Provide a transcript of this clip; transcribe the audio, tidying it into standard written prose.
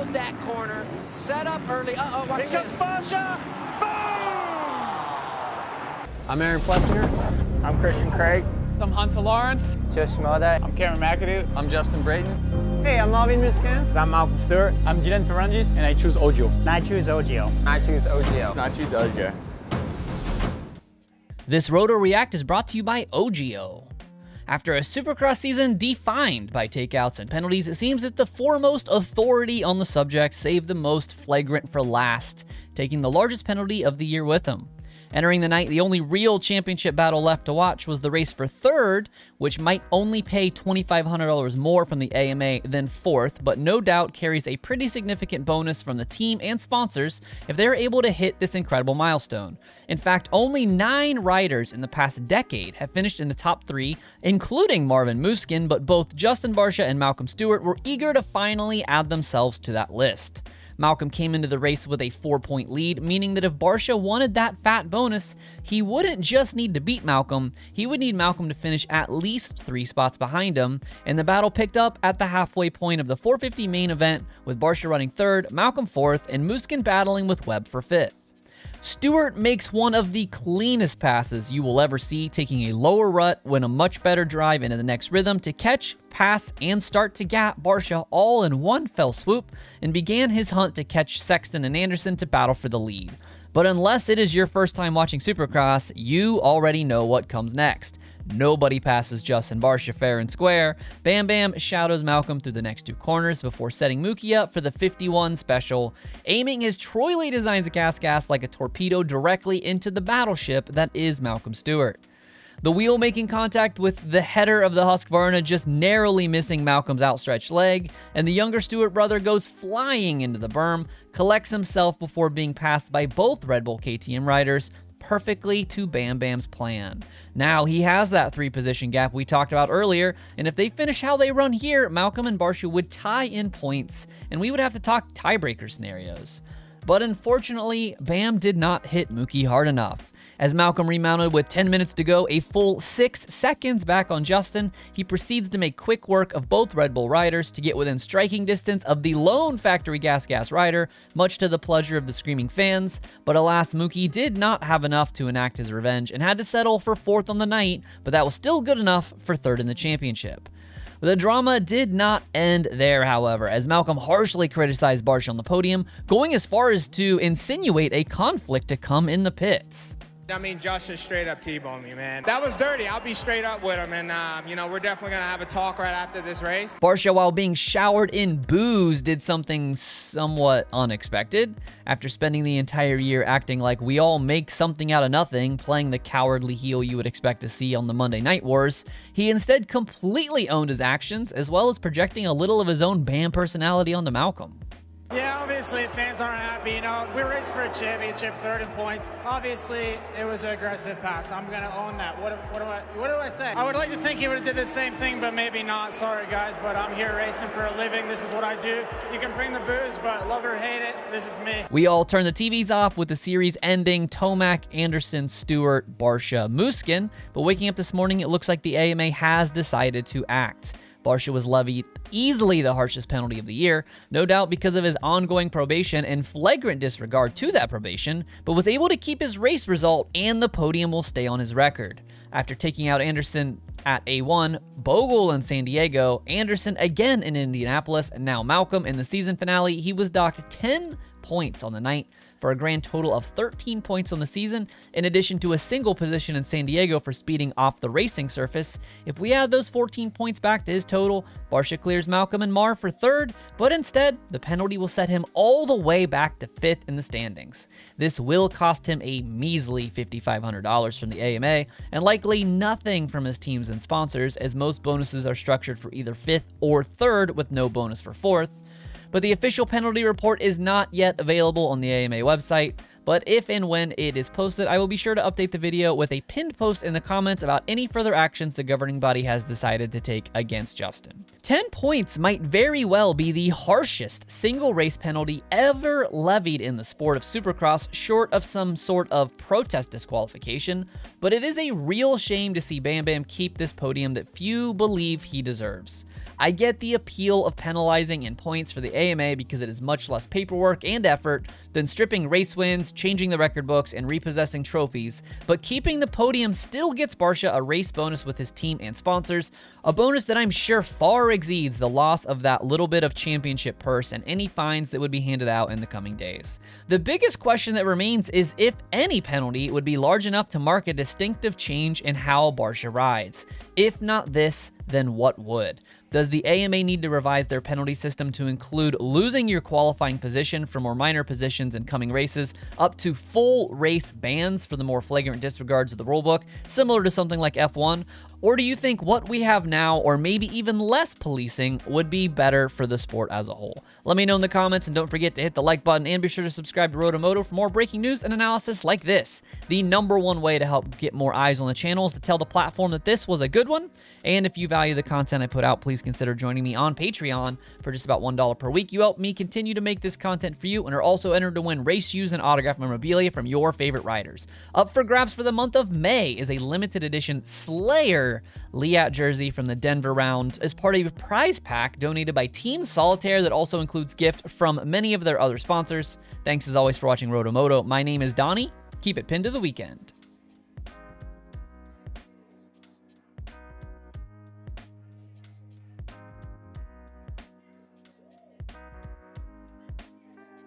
of that corner, set up early. Uh-oh, watch Here comes this. Barcia. Boom! I'm Aaron Plessinger. I'm Christian Craig. I'm Hunter Lawrence. Josh Schmade. I'm Cameron McAdoo. I'm Justin Brayton. Hey, I'm Marvin Muscan. I'm Malcolm Stewart. I'm Jiren Ferrangis, and I choose Ojo. And I choose Ogio. I choose Ogio. I choose Ojo. This Roto React is brought to you by Ogio. After a Supercross season defined by takeouts and penalties, it seems that the foremost authority on the subject saved the most flagrant for last, taking the largest penalty of the year with him. Entering the night, the only real championship battle left to watch was the race for third, which might only pay $2,500 more from the AMA than fourth, but no doubt carries a pretty significant bonus from the team and sponsors if they're able to hit this incredible milestone. In fact, only 9 riders in the past decade have finished in the top 3, including Marvin Musquin, but both Justin Barcia and Malcolm Stewart were eager to finally add themselves to that list. Malcolm came into the race with a 4-point lead, meaning that if Barcia wanted that fat bonus, he wouldn't just need to beat Malcolm, he would need Malcolm to finish at least 3 spots behind him, and the battle picked up at the halfway point of the 450 main event, with Barcia running 3rd, Malcolm 4th, and Musquin battling with Webb for 5th. Stewart makes one of the cleanest passes you will ever see, taking a lower rut when a much better drive into the next rhythm to catch, pass, and start to gap Barcia all in one fell swoop, and began his hunt to catch Sexton and Anderson to battle for the lead. But unless it is your first time watching Supercross, you already know what comes next. Nobody passes Justin Barcia fair and square. Bam Bam shadows Malcolm through the next 2 corners before setting Mookie up for the 51 special, aiming his Troy Lee Designs gas like a torpedo directly into the battleship that is Malcolm Stewart. The wheel making contact with the header of the Husqvarna just narrowly missing Malcolm's outstretched leg, and the younger Stewart brother goes flying into the berm, collects himself before being passed by both Red Bull KTM riders, perfectly to Bam Bam's plan. Now he has that 3-position gap we talked about earlier, and if they finish how they run here, Malcolm and Barcia would tie in points, and we would have to talk tiebreaker scenarios. But unfortunately, Bam did not hit Mookie hard enough. As Malcolm remounted with 10 minutes to go, a full 6 seconds back on Justin, he proceeds to make quick work of both Red Bull riders to get within striking distance of the lone factory gas rider, much to the pleasure of the screaming fans. But alas, Mookie did not have enough to enact his revenge and had to settle for 4th on the night, but that was still good enough for 3rd in the championship. The drama did not end there, however, as Malcolm harshly criticized Barcia on the podium, going as far as to insinuate a conflict to come in the pits. I mean, Justin straight up T-boned me, man. That was dirty. I'll be straight up with him, and, you know, we're definitely going to have a talk right after this race. Barcia, while being showered in booze, did something somewhat unexpected. After spending the entire year acting like we all make something out of nothing, playing the cowardly heel you would expect to see on the Monday Night Wars, he instead completely owned his actions, as well as projecting a little of his own Bam personality onto Malcolm. Yeah, obviously fans aren't happy. You know, we raced for a championship, 3rd in points. Obviously, it was an aggressive pass. I'm gonna own that. What do I say? I would like to think he would have did the same thing, but maybe not. Sorry, guys, but I'm here racing for a living. This is what I do. You can bring the booze, but love it or hate it, this is me. We all turn the TVs off with the series ending Tomac, Anderson, Stewart, Barcia, Musquin. But waking up this morning, it looks like the AMA has decided to act. Barcia was levied easily the harshest penalty of the year, no doubt because of his ongoing probation and flagrant disregard to that probation, but was able to keep his race result and the podium will stay on his record. After taking out Anderson at A1, Bogle in San Diego, Anderson again in Indianapolis, and now Malcolm in the season finale, he was docked 10 points on the night for a grand total of 13 points on the season, in addition to a single position in San Diego for speeding off the racing surface. If we add those 14 points back to his total, Barcia clears Malcolm and Mar for 3rd, but instead, the penalty will set him all the way back to 5th in the standings. This will cost him a measly $5,500 from the AMA, and likely nothing from his teams and sponsors, as most bonuses are structured for either 5th or 3rd with no bonus for 4th. But the official penalty report is not yet available on the AMA website, but if and when it is posted, I will be sure to update the video with a pinned post in the comments about any further actions the governing body has decided to take against Justin. 10 points might very well be the harshest single race penalty ever levied in the sport of Supercross, short of some sort of protest disqualification, but it is a real shame to see Bam Bam keep this podium that few believe he deserves. I get the appeal of penalizing in points for the AMA because it is much less paperwork and effort than stripping race wins, changing the record books, and repossessing trophies, but keeping the podium still gets Barcia a race bonus with his team and sponsors, a bonus that I'm sure far exceeds the loss of that little bit of championship purse and any fines that would be handed out in the coming days. The biggest question that remains is if any penalty would be large enough to mark a distinctive change in how Barcia rides. If not this, then what would? Does the AMA need to revise their penalty system to include losing your qualifying position for more minor positions in coming races, up to full race bans for the more flagrant disregards of the rulebook, similar to something like F1? Or do you think what we have now, or maybe even less policing, would be better for the sport as a whole? Let me know in the comments, and don't forget to hit the like button and be sure to subscribe to RotoMoto for more breaking news and analysis like this. The #1 way to help get more eyes on the channel is to tell the platform that this was a good one. And if you value the content I put out, please consider joining me on Patreon for just about $1 per week. You help me continue to make this content for you and are also entered to win race shoes and autographed memorabilia from your favorite riders. Up for grabs for the month of May is a limited edition Slayer Liat jersey from the Denver round as part of a prize pack donated by Team Solitaire that also includes gift from many of their other sponsors. Thanks as always for watching RotoMoto. My name is Donnie. Keep it pinned to the weekend.